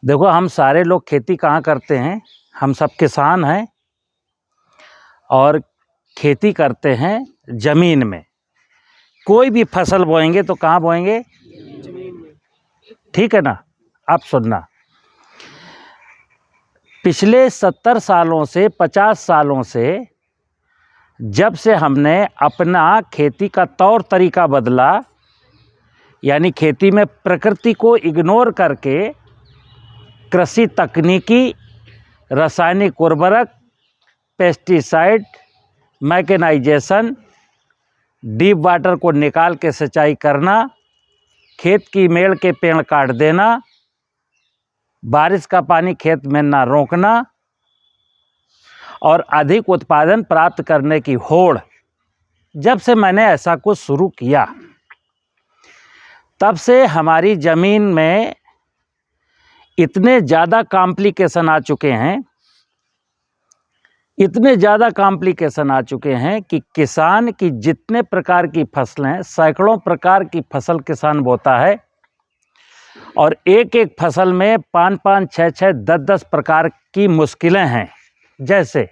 देखो, हम सारे लोग खेती कहाँ करते हैं? हम सब किसान हैं और खेती करते हैं ज़मीन में। कोई भी फसल बोएंगे तो कहाँ बोएंगे? ज़मीन में। ठीक है ना? अब सुनना, पिछले 70 सालों से 50 सालों से जब से हमने अपना खेती का तौर तरीका बदला, यानी खेती में प्रकृति को इग्नोर करके कृषि तकनीकी, रासायनिक उर्वरक, पेस्टिसाइड, मैकेनाइजेशन, डीप वाटर को निकाल के सिंचाई करना, खेत की मेड़ के पेड़ काट देना, बारिश का पानी खेत में ना रोकना और अधिक उत्पादन प्राप्त करने की होड़, जब से मैंने ऐसा कुछ शुरू किया तब से हमारी ज़मीन में इतने ज़्यादा कॉम्प्लिकेशन आ चुके हैं, इतने ज़्यादा कॉम्प्लिकेशन आ चुके हैं कि किसान की जितने प्रकार की फसलें, सैकड़ों प्रकार की फसल किसान बोता है और एक एक फसल में 5-5, 6-6, 10-10 प्रकार की मुश्किलें हैं। जैसे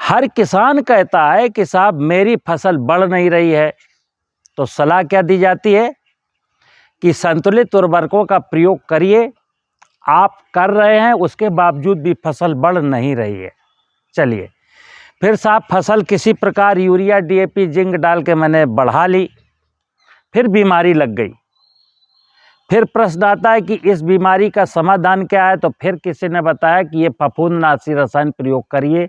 हर किसान कहता है कि साहब मेरी फसल बढ़ नहीं रही है, तो सलाह क्या दी जाती है कि संतुलित उर्वरकों का प्रयोग करिए। आप कर रहे हैं, उसके बावजूद भी फसल बढ़ नहीं रही है। चलिए, फिर साहब फसल किसी प्रकार यूरिया, डीएपी, जिंक डाल के मैंने बढ़ा ली, फिर बीमारी लग गई। फिर प्रश्न आता है कि इस बीमारी का समाधान क्या है, तो फिर किसी ने बताया कि ये फफूंदनाशी रसायन प्रयोग करिए।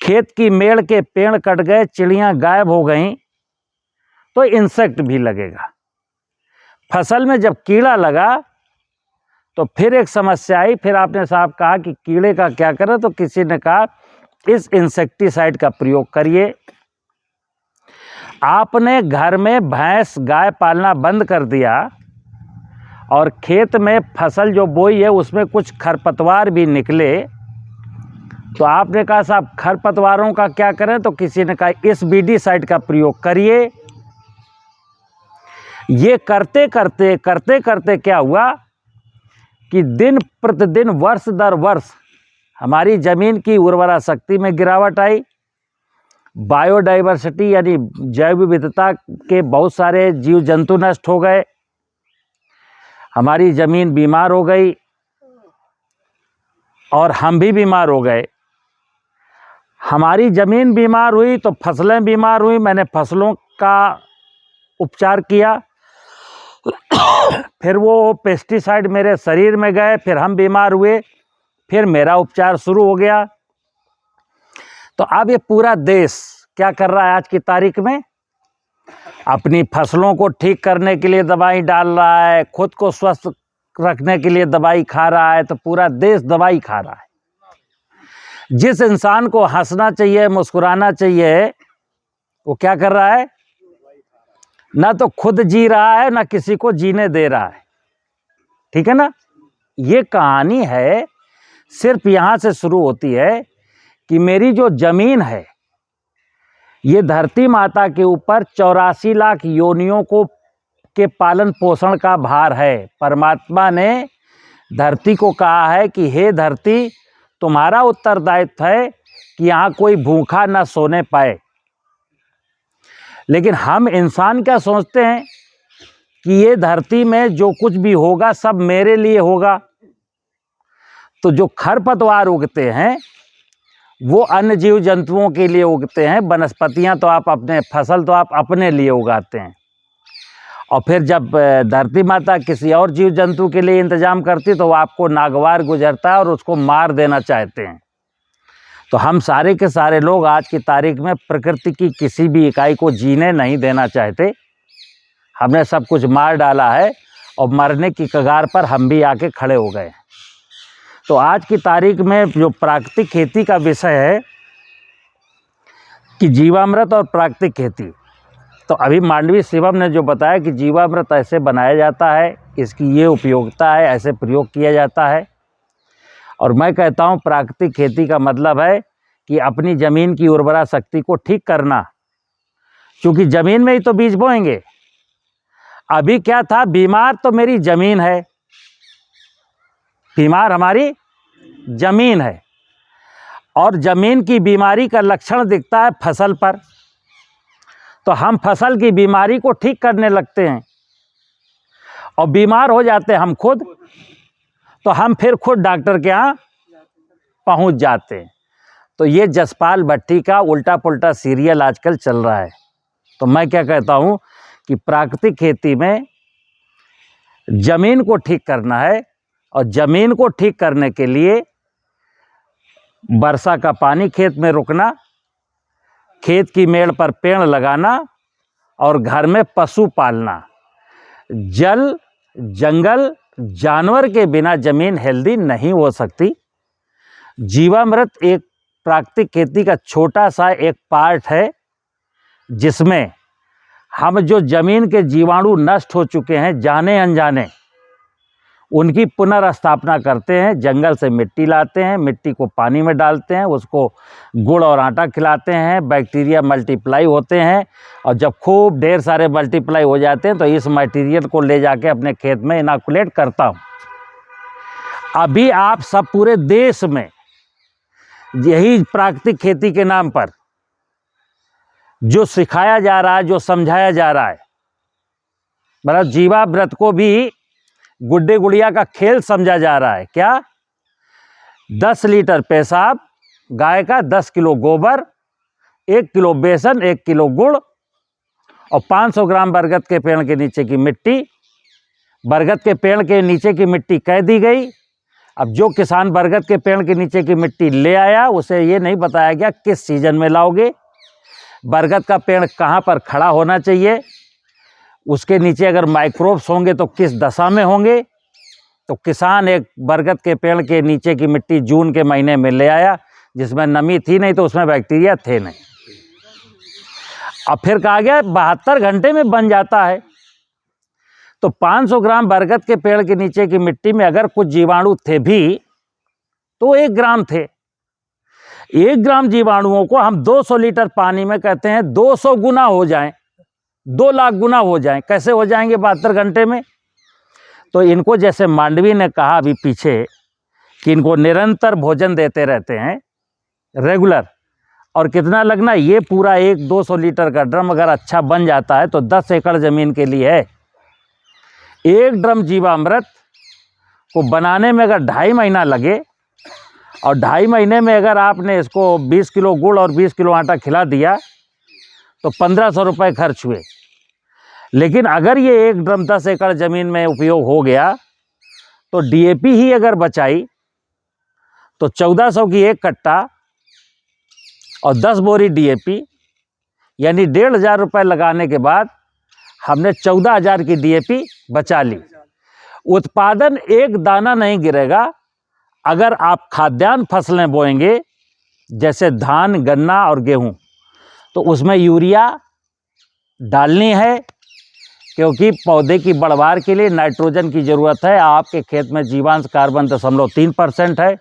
खेत की मेड़ के पेड़ कट गए, चिड़ियां गायब हो गईं, तो इंसेक्ट भी लगेगा। फसल में जब कीड़ा लगा तो फिर एक समस्या आई। फिर आपने साहब कहा कि कीड़े का क्या करें, तो किसी ने कहा इस इंसेक्टिसाइड का प्रयोग करिए। आपने घर में भैंस गाय पालना बंद कर दिया और खेत में फसल जो बोई है उसमें कुछ खरपतवार भी निकले, तो आपने कहा साहब खरपतवारों का क्या करें, तो किसी ने कहा इस बीडीसाइड का प्रयोग करिए। ये करते करते क्या हुआ कि दिन प्रतिदिन, वर्ष दर वर्ष हमारी ज़मीन की उर्वरा शक्ति में गिरावट आई। बायोडाइवर्सिटी यानी जैव विविधता के बहुत सारे जीव जंतु नष्ट हो गए। हमारी ज़मीन बीमार हो गई और हम भी बीमार हो गए। हमारी ज़मीन बीमार हुई तो फसलें बीमार हुई। मैंने फसलों का उपचार किया, फिर वो पेस्टिसाइड मेरे शरीर में गए, फिर हम बीमार हुए, फिर मेरा उपचार शुरू हो गया। तो अब ये पूरा देश क्या कर रहा है आज की तारीख में? अपनी फसलों को ठीक करने के लिए दवाई डाल रहा है, खुद को स्वस्थ रखने के लिए दवाई खा रहा है, तो पूरा देश दवाई खा रहा है। जिस इंसान को हंसना चाहिए, मुस्कुराना चाहिए, वो क्या कर रहा है? ना तो खुद जी रहा है, ना किसी को जीने दे रहा है। ठीक है ना? ये कहानी है, सिर्फ यहाँ से शुरू होती है कि मेरी जो ज़मीन है, ये धरती माता के ऊपर 84 लाख योनियों को के पालन पोषण का भार है। परमात्मा ने धरती को कहा है कि हे धरती, तुम्हारा उत्तरदायित्व है कि यहाँ कोई भूखा न सोने पाए। लेकिन हम इंसान क्या सोचते हैं कि ये धरती में जो कुछ भी होगा सब मेरे लिए होगा। तो जो खरपतवार उगते हैं वो अन्य जीव जंतुओं के लिए उगते हैं। वनस्पतियां तो आप अपने, फसल तो आप अपने लिए उगाते हैं, और फिर जब धरती माता किसी और जीव जंतु के लिए इंतजाम करती तो वो आपको नागवार गुजरता है और उसको मार देना चाहते हैं। तो हम सारे के सारे लोग आज की तारीख में प्रकृति की किसी भी इकाई को जीने नहीं देना चाहते। हमने सब कुछ मार डाला है और मरने की कगार पर हम भी आके खड़े हो गए। तो आज की तारीख में जो प्राकृतिक खेती का विषय है कि जीवामृत और प्राकृतिक खेती, तो अभी मांडवी शिवम ने जो बताया कि जीवामृत ऐसे बनाया जाता है, इसकी ये उपयोगिता है, ऐसे प्रयोग किया जाता है। और मैं कहता हूँ प्राकृतिक खेती का मतलब है कि अपनी ज़मीन की उर्वरा शक्ति को ठीक करना, क्योंकि ज़मीन में ही तो बीज बोएंगे। अभी क्या था, बीमार तो मेरी ज़मीन है, बीमार हमारी जमीन है, और जमीन की बीमारी का लक्षण दिखता है फसल पर। तो हम फसल की बीमारी को ठीक करने लगते हैं और बीमार हो जाते हैं हम खुद, तो हम फिर खुद डॉक्टर के यहाँ पहुँच जाते हैं। तो ये जसपाल भट्टी का उल्टा पुल्टा सीरियल आजकल चल रहा है। तो मैं क्या कहता हूँ कि प्राकृतिक खेती में ज़मीन को ठीक करना है, और ज़मीन को ठीक करने के लिए वर्षा का पानी खेत में रुकना, खेत की मेड़ पर पेड़ लगाना, और घर में पशु पालना। जल, जंगल, जानवर के बिना ज़मीन हेल्दी नहीं हो सकती। जीवामृत एक प्राकृतिक खेती का छोटा सा एक पार्ट है, जिसमें हम जो ज़मीन के जीवाणु नष्ट हो चुके हैं जाने अनजाने, उनकी पुनर्स्थापना करते हैं। जंगल से मिट्टी लाते हैं, मिट्टी को पानी में डालते हैं, उसको गुड़ और आटा खिलाते हैं, बैक्टीरिया मल्टीप्लाई होते हैं, और जब खूब ढेर सारे मल्टीप्लाई हो जाते हैं तो इस मटेरियल को ले जाके अपने खेत में इनॉकुलेट करता हूँ। अभी आप सब पूरे देश में यही प्राकृतिक खेती के नाम पर जो सिखाया जा रहा है, जो समझाया जा रहा है, मतलब जीवामृत को भी गुड्डे गुड़िया का खेल समझा जा रहा है। क्या? 10 लीटर पेशाब गाय का, 10 किलो गोबर, 1 किलो बेसन, 1 किलो गुड़ और 500 ग्राम बरगद के पेड़ के नीचे की मिट्टी। बरगद के पेड़ के नीचे की मिट्टी कह दी गई। अब जो किसान बरगद के पेड़ के नीचे की मिट्टी ले आया, उसे ये नहीं बताया गया किस सीजन में लाओगे, बरगद का पेड़ कहाँ पर खड़ा होना चाहिए, उसके नीचे अगर माइक्रोब्स होंगे तो किस दशा में होंगे। तो किसान एक बरगद के पेड़ के नीचे की मिट्टी जून के महीने में ले आया, जिसमें नमी थी नहीं तो उसमें बैक्टीरिया थे नहीं। अब फिर कहा गया 72 घंटे में बन जाता है। तो 500 ग्राम बरगद के पेड़ के नीचे की मिट्टी में अगर कुछ जीवाणु थे भी तो 1 ग्राम थे। 1 ग्राम जीवाणुओं को हम 200 लीटर पानी में कहते हैं 200 गुना हो जाएं, 2 लाख गुना हो जाएं। कैसे हो जाएंगे 72 घंटे में? तो इनको जैसे मांडवी ने कहा अभी पीछे कि इनको निरंतर भोजन देते रहते हैं रेगुलर, और कितना लगना, ये पूरा 1-200 लीटर का ड्रम अगर अच्छा बन जाता है तो 10 एकड़ ज़मीन के लिए है। 1 ड्रम जीवामृत को बनाने में अगर 2.5 महीना लगे, और 2.5 महीने में अगर आपने इसको 20 किलो गुड़ और 20 किलो आटा खिला दिया तो 1500 रुपये खर्च हुए। लेकिन अगर ये 1 ड्रम 10 एकड़ ज़मीन में उपयोग हो गया तो डीएपी ही अगर बचाई तो 1400 की 1 कट्टा और 10 बोरी डीएपी, यानी 1500 रुपये लगाने के बाद हमने 14,000 की डीएपी बचा ली। उत्पादन एक दाना नहीं गिरेगा। अगर आप खाद्यान्न फसलें बोएंगे जैसे धान, गन्ना और गेहूं, तो उसमें यूरिया डालनी है, क्योंकि पौधे की बढ़वार के लिए नाइट्रोजन की ज़रूरत है। आपके खेत में जीवांश कार्बन 0.3% है।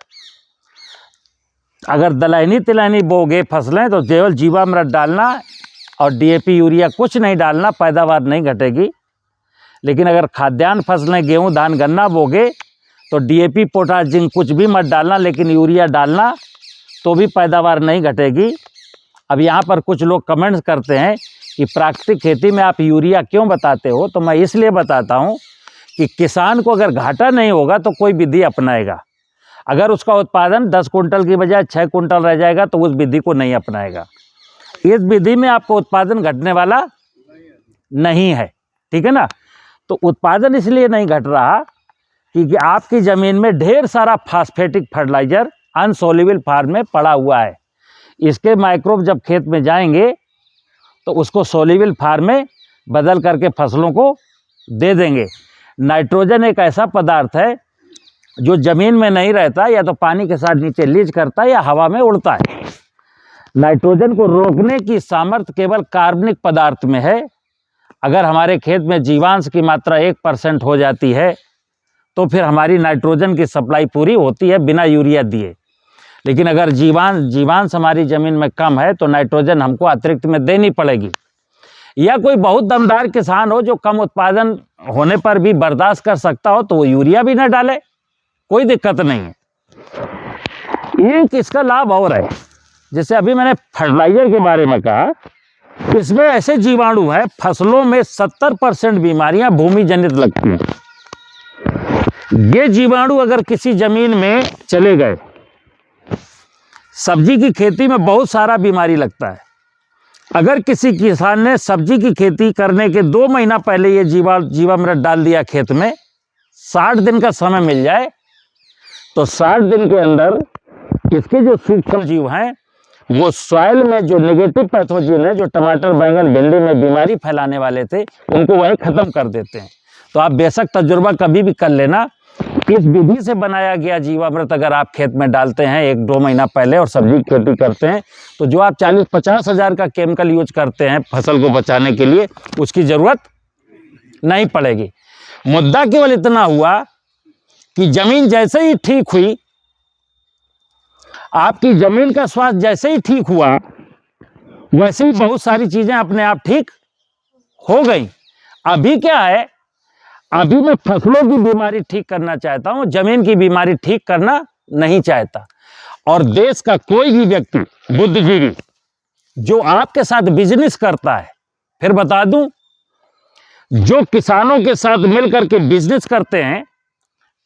अगर दलहनी तिलहनी बोगे फसलें तो केवल जीवामृत डालना और डीएपी यूरिया कुछ नहीं डालना, पैदावार नहीं घटेगी। लेकिन अगर खाद्यान्न फसलें गेहूं, धान, गन्ना बोगे तो डीएपी, पोटाश, जिंक कुछ भी मत डालना, लेकिन यूरिया डालना, तो भी पैदावार नहीं घटेगी। अब यहाँ पर कुछ लोग कमेंट्स करते हैं कि प्राकृतिक खेती में आप यूरिया क्यों बताते हो? तो मैं इसलिए बताता हूँ कि किसान को अगर घाटा नहीं होगा तो कोई विधि अपनाएगा। अगर उसका उत्पादन 10 कुंटल की बजाय 6 कुंटल रह जाएगा तो उस विधि को नहीं अपनाएगा। इस विधि में आपको उत्पादन घटने वाला नहीं है, ठीक है ना। तो उत्पादन इसलिए नहीं घट रहा क्योंकि आपकी ज़मीन में ढेर सारा फास्फेटिक फर्टिलाइजर अनसोल्यूबल फॉर्म में पड़ा हुआ है। इसके माइक्रोब जब खेत में जाएंगे तो उसको सोल्यूबल फॉर्म में बदल करके फसलों को दे देंगे। नाइट्रोजन एक ऐसा पदार्थ है जो ज़मीन में नहीं रहता, या तो पानी के साथ नीचे लीच करता है या हवा में उड़ता है। नाइट्रोजन को रोकने की सामर्थ्य केवल कार्बनिक पदार्थ में है। अगर हमारे खेत में जीवांश की मात्रा 1% हो जाती है तो फिर हमारी नाइट्रोजन की सप्लाई पूरी होती है बिना यूरिया दिए। लेकिन अगर जीवांश हमारी ज़मीन में कम है तो नाइट्रोजन हमको अतिरिक्त में देनी पड़ेगी। या कोई बहुत दमदार किसान हो जो कम उत्पादन होने पर भी बर्दाश्त कर सकता हो तो वो यूरिया भी न डाले, कोई दिक्कत नहीं है। एक इसका लाभ और है, जैसे अभी मैंने फर्टिलाइजर के बारे में कहा, इसमें ऐसे जीवाणु है, फसलों में 70% बीमारियां भूमि जनित लगती हैं। ये जीवाणु अगर किसी जमीन में चले गए, सब्जी की खेती में बहुत सारा बीमारी लगता है। अगर किसी किसान ने सब्जी की खेती करने के 2 महीना पहले ये जीवामृत डाल दिया खेत में, 60 दिन का समय मिल जाए तो 60 दिन के अंदर इसके जो सूक्ष्म जीव हैं वो सॉइल में जो नेगेटिव पैथोजन है, जो टमाटर, बैंगन, भिंडी में बीमारी फैलाने वाले थे, उनको वही खत्म कर देते हैं। तो आप बेशक तजुर्बा कभी भी कर लेना, इस विधि से बनाया गया जीवामृत अगर आप खेत में डालते हैं 1-2 महीना पहले और सब्जी की खेती करते हैं, तो जो आप 40-50 हज़ार का केमिकल यूज करते हैं फसल को बचाने के लिए, उसकी ज़रूरत नहीं पड़ेगी। मुद्दा केवल इतना हुआ कि ज़मीन जैसे ही ठीक हुई, आपकी ज़मीन का स्वास्थ्य जैसे ही ठीक हुआ, वैसे ही बहुत सारी चीज़ें अपने आप ठीक हो गई। अभी क्या है, अभी मैं फसलों की बीमारी ठीक करना चाहता हूं, जमीन की बीमारी ठीक करना नहीं चाहता। और देश का कोई भी व्यक्ति बुद्धिजीवी जो आपके साथ बिजनेस करता है, फिर बता दूं, जो किसानों के साथ मिलकर के बिजनेस करते हैं,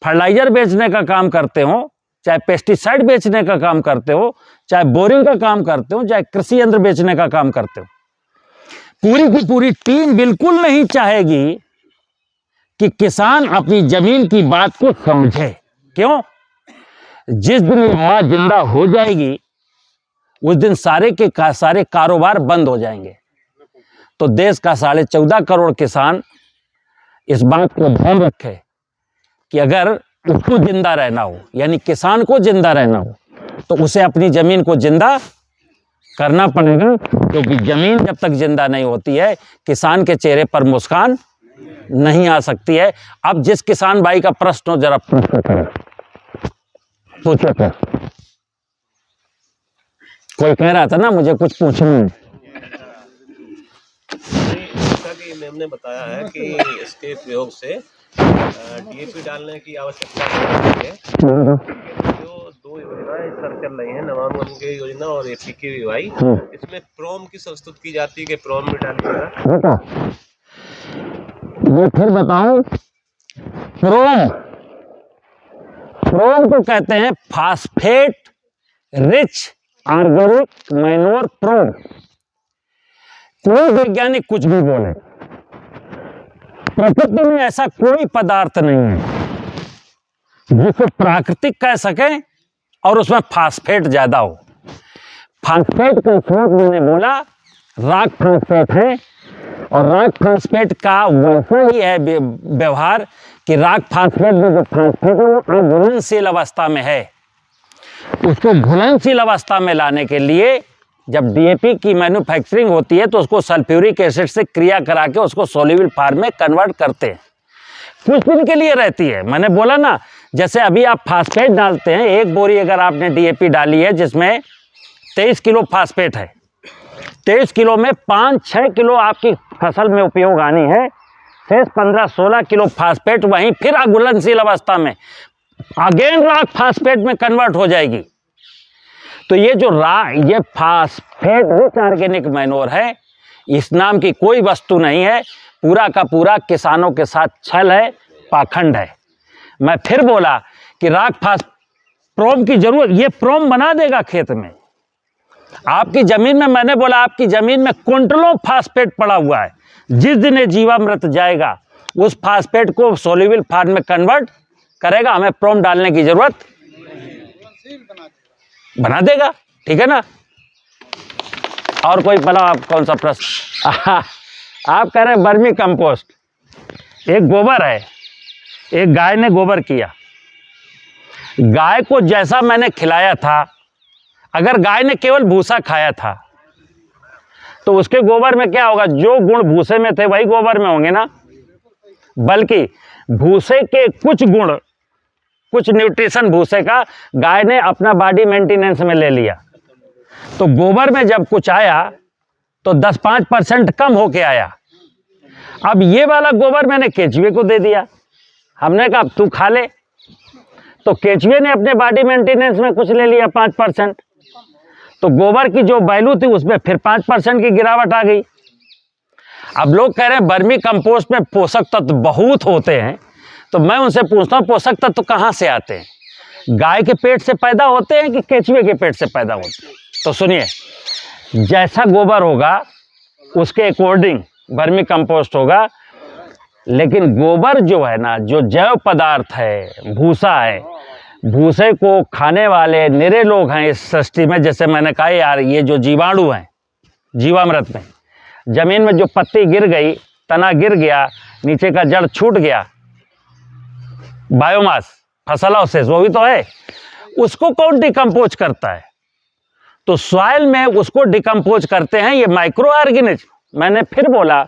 फर्टिलाइजर बेचने का काम करते हो, चाहे पेस्टिसाइड बेचने का काम करते हो, चाहे बोरिंग का काम करते हो, चाहे कृषि यंत्र बेचने का काम करते हो, पूरी की पूरी टीम बिल्कुल नहीं चाहेगी कि किसान अपनी जमीन की बात को समझे। क्यों? जिस दिन मां जिंदा हो जाएगी, उस दिन सारे कारोबार बंद हो जाएंगे। तो देश का 14.5 करोड़ किसान इस बात को ध्यान रखे कि अगर उसको जिंदा रहना हो, यानी किसान को जिंदा रहना हो, तो उसे अपनी जमीन को जिंदा करना पड़ेगा, क्योंकि जमीन जब तक जिंदा नहीं होती है, किसान के चेहरे पर मुस्कान नहीं आ सकती है। अब जिस किसान भाई का प्रश्न हो, जरा प्रश्न करें, पूछो। क्या कोई कह रहा था ना मुझे कुछ पूछना है? जैसा कि मैम ने बताया है कि इसके प्रयोग से डीएपी डालने की आवश्यकता नहीं है। जो 2 योजनाएं इस पर चल रही हैं, नमामि गंगे योजना और APKVY, इसमें प्रोम की प्रस्तुत की जाती है कि प्रोम में डालिएगा। ये फिर बताओ, प्रोम को कहते हैं फास्फेट रिच ऑर्गेनिक मैन्योर प्रोम। कोई वैज्ञानिक कुछ भी बोले, प्रकृति में ऐसा कोई पदार्थ नहीं है जिसे प्राकृतिक कह सके और उसमें फास्फेट ज्यादा हो। फास्फेट का स्रोत मैंने बोला रॉक फास्फेट है, और रॉक फास्फेट का वैसा ही है व्यवहार कि रॉक फास्फेट में जो फास्फेट है वो अघुलनशील अवस्था में है। उसको घुलनशील अवस्था में लाने के लिए जब डीएपी की मैन्युफैक्चरिंग होती है, तो उसको सल्फ्यूरिक एसिड से क्रिया करा के उसको सोल्यूबल फॉर्म में कन्वर्ट करते हैं। कुछ दिन के लिए रहती है। मैंने बोला ना, जैसे अभी आप फास्फेट डालते हैं, 1 बोरी अगर आपने डीएपी डाली है जिसमें 23 किलो फास्फेट है, 23 किलो में 5-6 किलो आपकी फसल में उपयोग आनी है, शेष 15-16 किलो फास्फेट वहीं फिर अघुलनशील अवस्था में अगेन रॉक फास्फेट में कन्वर्ट हो जाएगी। तो ये जो ये फास्फेट रिच ऑर्गेनिक मैन्योर है, इस नाम की कोई वस्तु नहीं है, पूरा का पूरा किसानों के साथ छल है, पाखंड है। मैं फिर बोला कि रॉक प्रोम की जरूरत, ये प्रोम बना देगा खेत में। आपकी जमीन में, मैंने बोला आपकी जमीन में क्विंटलों फास्फेट पड़ा हुआ है, जिस दिन ये जीवामृत जाएगा उस फास्फेट को सोल्यूबल फॉर्म में कन्वर्ट करेगा, हमें प्रोम डालने की जरूरत बना देगा। ठीक है ना? और कोई भला आप कौन सा प्रश्न? आप कह रहे हैं वर्मी कंपोस्ट, एक गोबर है, एक गाय ने गोबर किया, गाय को जैसा मैंने खिलाया था, अगर गाय ने केवल भूसा खाया था तो उसके गोबर में क्या होगा? जो गुण भूसे में थे वही गोबर में होंगे ना, बल्कि भूसे के कुछ गुण, कुछ न्यूट्रिशन भूसे का गाय ने अपना बॉडी मेंटेनेंस में ले लिया। तो गोबर में जब कुछ आया तो 10-5% कम होके आया। अब ये वाला गोबर मैंने केचुए को दे दिया, हमने कहा तू खा ले। तो केंचुए ने अपने बॉडी मेंटेनेंस में कुछ ले लिया 5%, तो गोबर की जो वैल्यू थी उसमें फिर 5% की गिरावट आ गई। अब लोग कह रहे हैं वर्मी कंपोस्ट में पोषक तत्व बहुत होते हैं, तो मैं उनसे पूछता हूँ पोषक तत्व कहाँ से आते हैं? गाय के पेट से पैदा होते हैं कि केंचुए के पेट से पैदा होते हैं? तो सुनिए, जैसा गोबर होगा उसके अकॉर्डिंग वर्मी कंपोस्ट होगा, लेकिन गोबर जो है ना, जो जैव पदार्थ है, भूसा है, भूसे को खाने वाले निरे लोग हैं इस सृष्टि में। जैसे मैंने कहा यार, ये जो जीवाणु हैं जीवामृत में, जमीन में जो पत्ती गिर गई, तना गिर गया, नीचे का जड़ छूट गया, बायोमास फसल अवशेष वो भी तो है, उसको कौन डिकम्पोज करता है? तो सॉइल में उसको डिकम्पोज करते हैं ये माइक्रो ऑर्गेनिज्म। मैंने फिर बोला,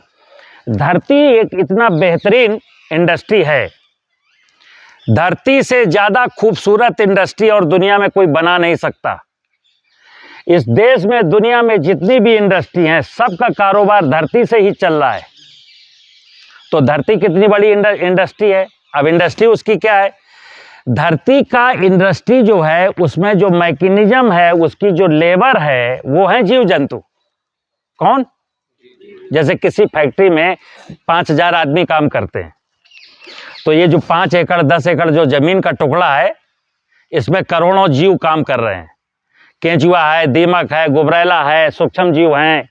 धरती एक इतना बेहतरीन इंडस्ट्री है, धरती से ज़्यादा खूबसूरत इंडस्ट्री और दुनिया में कोई बना नहीं सकता। इस देश में, दुनिया में जितनी भी इंडस्ट्री हैं, सबका कारोबार धरती से ही चल रहा है। तो धरती कितनी बड़ी इंडस्ट्री है। अब इंडस्ट्री उसकी क्या है? धरती का इंडस्ट्री जो है, उसमें जो मैकेनिज्म है, उसकी जो लेबर है, वो है जीव जंतु। कौन? जैसे किसी फैक्ट्री में 5000 आदमी काम करते हैं, तो ये जो 5 एकड़ 10 एकड़ जो जमीन का टुकड़ा है, इसमें करोड़ों जीव काम कर रहे हैं। केंचुआ है, दीमक है, गुबरैला है, सूक्ष्म जीव हैं,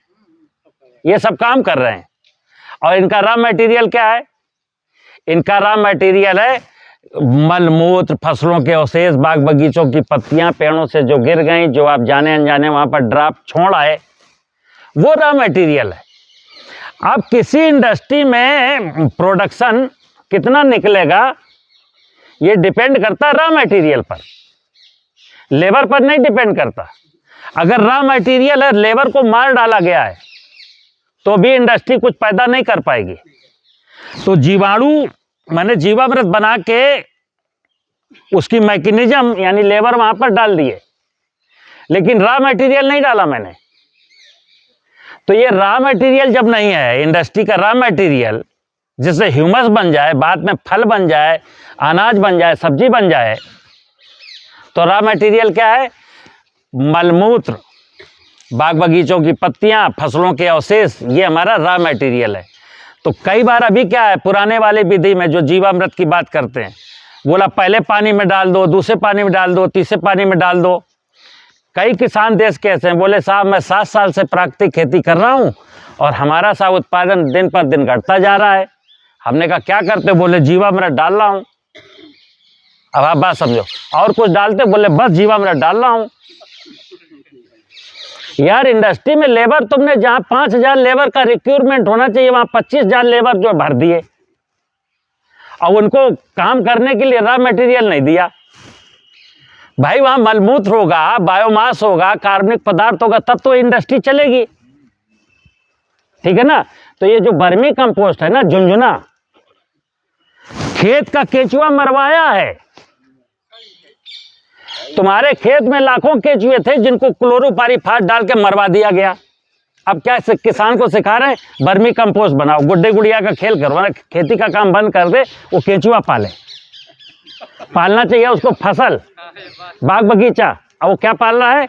ये सब काम कर रहे हैं। और इनका रॉ मटेरियल क्या है? इनका रॉ मटेरियल है मलमूत्र, फसलों के अवशेष, बाग बगीचों की पत्तियां, पेड़ों से जो गिर गई, जो आप जाने अनजाने वहां पर ड्रॉप छोड़ आए, वो रॉ मटेरियल है। अब किसी इंडस्ट्री में प्रोडक्शन कितना निकलेगा, ये डिपेंड करता है रॉ मटेरियल पर, लेबर पर नहीं डिपेंड करता। अगर रॉ मटेरियल है, लेबर को मार डाला गया है, तो भी इंडस्ट्री कुछ पैदा नहीं कर पाएगी। तो जीवाणु मैंने जीवामृत बना के उसकी मैकेनिज्म यानी लेबर वहां पर डाल दिए, लेकिन रॉ मटेरियल नहीं डाला मैंने। तो ये रॉ मटेरियल जब नहीं है, इंडस्ट्री का रॉ मटेरियल जिससे ह्यूमस बन जाए, बाद में फल बन जाए, अनाज बन जाए, सब्जी बन जाए, तो रॉ मटेरियल क्या है? मलमूत्र, बाग बगीचों की पत्तियां, फसलों के अवशेष, ये हमारा रॉ मटेरियल है। तो कई बार अभी क्या है, पुराने वाले विधि में जो जीवामृत की बात करते हैं, बोला पहले पानी में डाल दो, दूसरे पानी में डाल दो, तीसरे पानी में डाल दो। कई किसान देश के ऐसे हैं, बोले साहब मैं 7 साल से प्राकृतिक खेती कर रहा हूँ और हमारा सा उत्पादन दिन पर दिन घटता जा रहा है। हमने कहा क्या करते? बोले जीवामृत डाल रहा हूँ। अब आप बात समझो, और कुछ डालते? बोले बस जीवामृत डाल रहा हूँ। यार इंडस्ट्री में लेबर, तुमने जहां 5000 लेबर का रिक्रूटमेंट होना चाहिए, वहां 25000 लेबर जो भर दिए, और उनको काम करने के लिए रॉ मटेरियल नहीं दिया। भाई वहां मलमूत्र होगा, बायोमास होगा, कार्बनिक पदार्थ होगा, तब तो इंडस्ट्री चलेगी, ठीक है ना। तो ये जो वर्मी कंपोस्ट है ना, झुनझुना, खेत का केंचुआ मरवाया है। तुम्हारे खेत में लाखों केंचुए थे जिनको क्लोरोपारीफास डाल के मरवा दिया गया। अब क्या किसान को सिखा रहे हैं? वर्मी कंपोस्ट बनाओ, गुड्डे गुड़िया का खेल करो ना, खेती का काम बंद कर दे, वो केंचुआ पाले। पालना चाहिए उसको फसल, बाग बगीचा, और वो क्या पाल रहा है?